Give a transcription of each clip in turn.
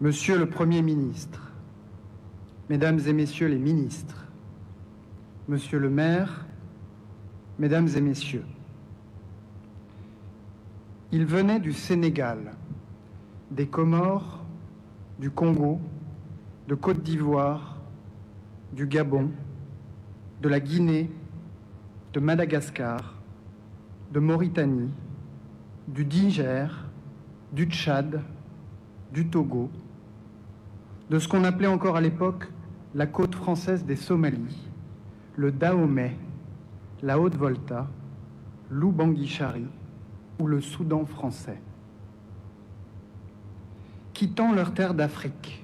Monsieur le Premier ministre, Mesdames et Messieurs les ministres, Monsieur le maire, Mesdames et Messieurs, ils venaient du Sénégal, des Comores, du Congo, de Côte d'Ivoire, du Gabon, de la Guinée, de Madagascar, de Mauritanie, du Niger, du Tchad, du Togo, de ce qu'on appelait encore à l'époque la côte française des Somalies, le Dahomey, la Haute-Volta, l'Oubangui-Chari ou le Soudan français. Quittant leurs terres d'Afrique,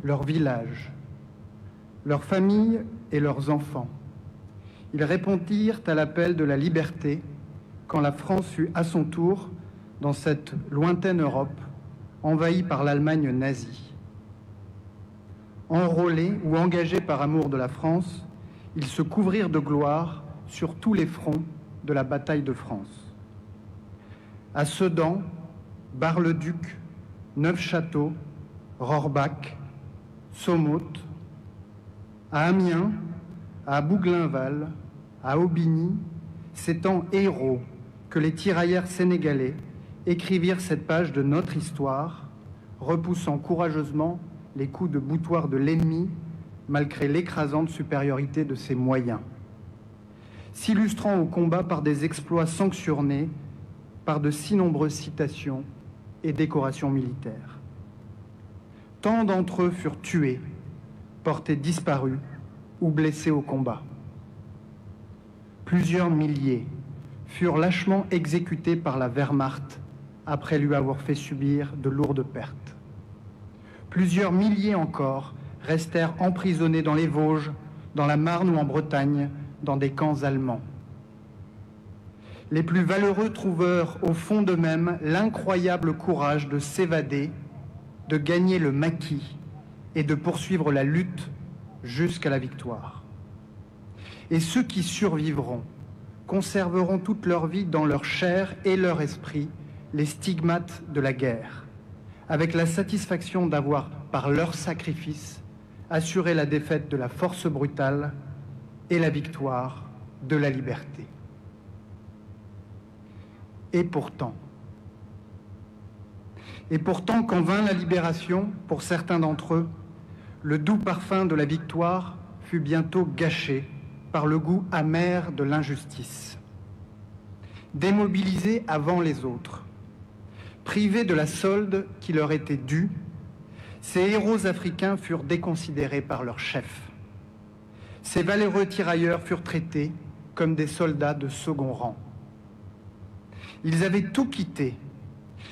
leurs villages, leurs familles et leurs enfants, ils répondirent à l'appel de la liberté quand la France fut à son tour, dans cette lointaine Europe, envahie par l'Allemagne nazie. Enrôlés ou engagés par amour de la France, ils se couvrirent de gloire sur tous les fronts de la bataille de France. À Sedan, Bar-le-Duc, Neufchâteau, Rohrbach, Somote, à Amiens, à Bouglin-Val, à Aubigny, c'est en héros que les tirailleurs sénégalais écrivirent cette page de notre histoire, repoussant courageusement les coups de boutoir de l'ennemi, malgré l'écrasante supériorité de ses moyens, s'illustrant au combat par des exploits sanctionnés, par de si nombreuses citations et décorations militaires. Tant d'entre eux furent tués, portés disparus ou blessés au combat. Plusieurs milliers furent lâchement exécutés par la Wehrmacht après lui avoir fait subir de lourdes pertes. Plusieurs milliers encore restèrent emprisonnés dans les Vosges, dans la Marne ou en Bretagne, dans des camps allemands. Les plus valeureux trouvèrent au fond d'eux-mêmes l'incroyable courage de s'évader, de gagner le maquis et de poursuivre la lutte jusqu'à la victoire. Et ceux qui survivront conserveront toute leur vie dans leur chair et leur esprit les stigmates de la guerre, avec la satisfaction d'avoir, par leur sacrifice, assuré la défaite de la force brutale et la victoire de la liberté. Et pourtant, quand vint la libération, pour certains d'entre eux, le doux parfum de la victoire fut bientôt gâché par le goût amer de l'injustice. Démobilisés avant les autres, privés de la solde qui leur était due, ces héros africains furent déconsidérés par leurs chefs. Ces valeureux tirailleurs furent traités comme des soldats de second rang. Ils avaient tout quitté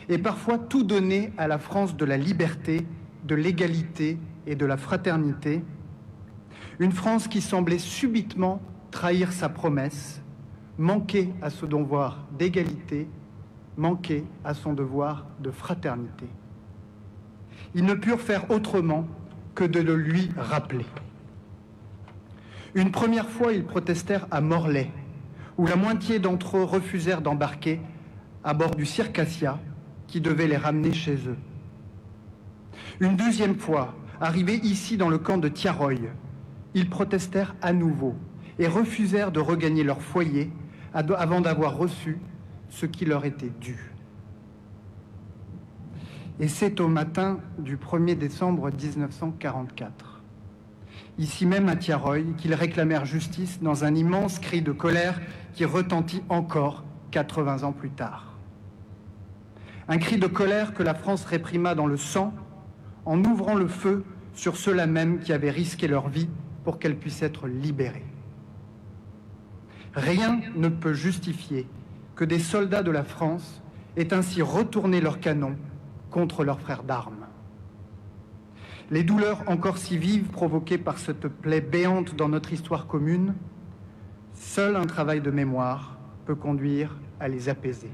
et parfois tout donné à la France de la liberté, de l'égalité et de la fraternité, une France qui semblait subitement trahir sa promesse, manquer à son devoir d'égalité, manquer à son devoir de fraternité. Ils ne purent faire autrement que de le lui rappeler. Une première fois, ils protestèrent à Morlaix, où la moitié d'entre eux refusèrent d'embarquer à bord du Circassia qui devait les ramener chez eux. Une deuxième fois, arrivés ici dans le camp de Tiaroy, ils protestèrent à nouveau et refusèrent de regagner leur foyer avant d'avoir reçu ce qui leur était dû. Et c'est au matin du 1er décembre 1944, ici même à Tiaroy, qu'ils réclamèrent justice dans un immense cri de colère qui retentit encore 80 ans plus tard. Un cri de colère que la France réprima dans le sang en ouvrant le feu sur ceux-là même qui avaient risqué leur vie pour qu'elle puisse être libérée. Rien ne peut justifier que des soldats de la France aient ainsi retourné leurs canons contre leurs frères d'armes. Les douleurs encore si vives provoquées par cette plaie béante dans notre histoire commune, seul un travail de mémoire peut conduire à les apaiser.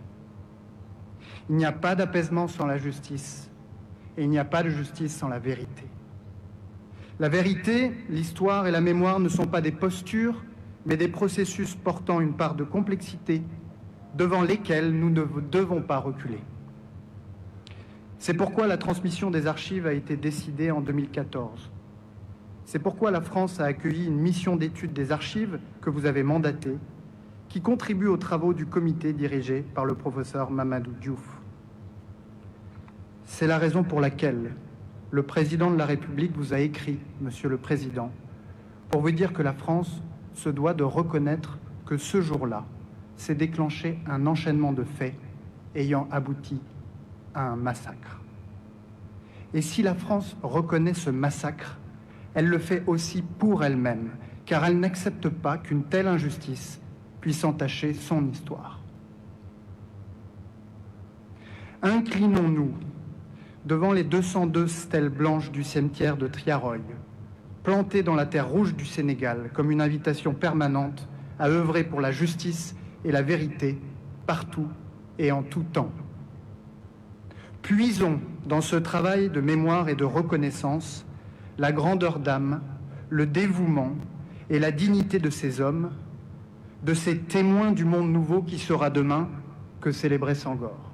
Il n'y a pas d'apaisement sans la justice, et il n'y a pas de justice sans la vérité. La vérité, l'histoire et la mémoire ne sont pas des postures, mais des processus portant une part de complexité devant lesquels nous ne devons pas reculer. C'est pourquoi la transmission des archives a été décidée en 2014. C'est pourquoi la France a accueilli une mission d'étude des archives que vous avez mandatée, qui contribue aux travaux du comité dirigé par le professeur Mamadou Diouf. C'est la raison pour laquelle le président de la République vous a écrit, Monsieur le Président, pour vous dire que la France se doit de reconnaître que ce jour-là s'est déclenché un enchaînement de faits ayant abouti à un massacre. Et si la France reconnaît ce massacre, elle le fait aussi pour elle-même, car elle n'accepte pas qu'une telle injustice puisse entacher son histoire. Inclinons-nous devant les 202 stèles blanches du cimetière de Thiaroye, plantées dans la terre rouge du Sénégal comme une invitation permanente à œuvrer pour la justice et la vérité partout et en tout temps. Puisons dans ce travail de mémoire et de reconnaissance la grandeur d'âme, le dévouement et la dignité de ces hommes, de ces témoins du monde nouveau qui sera demain, que célébrait Senghor.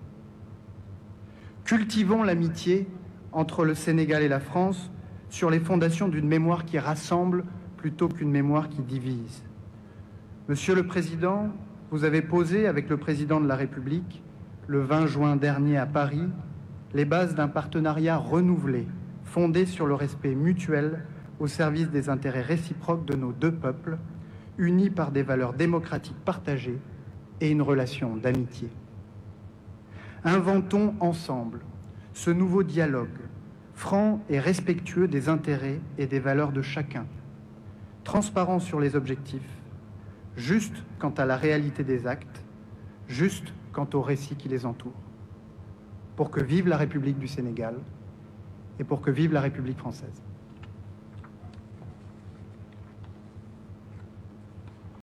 Cultivons l'amitié entre le Sénégal et la France sur les fondations d'une mémoire qui rassemble plutôt qu'une mémoire qui divise. Monsieur le Président, vous avez posé avec le Président de la République, le 20 juin dernier à Paris, les bases d'un partenariat renouvelé, fondé sur le respect mutuel au service des intérêts réciproques de nos deux peuples, unis par des valeurs démocratiques partagées et une relation d'amitié. Inventons ensemble ce nouveau dialogue, franc et respectueux des intérêts et des valeurs de chacun, transparent sur les objectifs, juste quant à la réalité des actes, juste quant aux récits qui les entourent. Pour que vive la République du Sénégal et pour que vive la République française.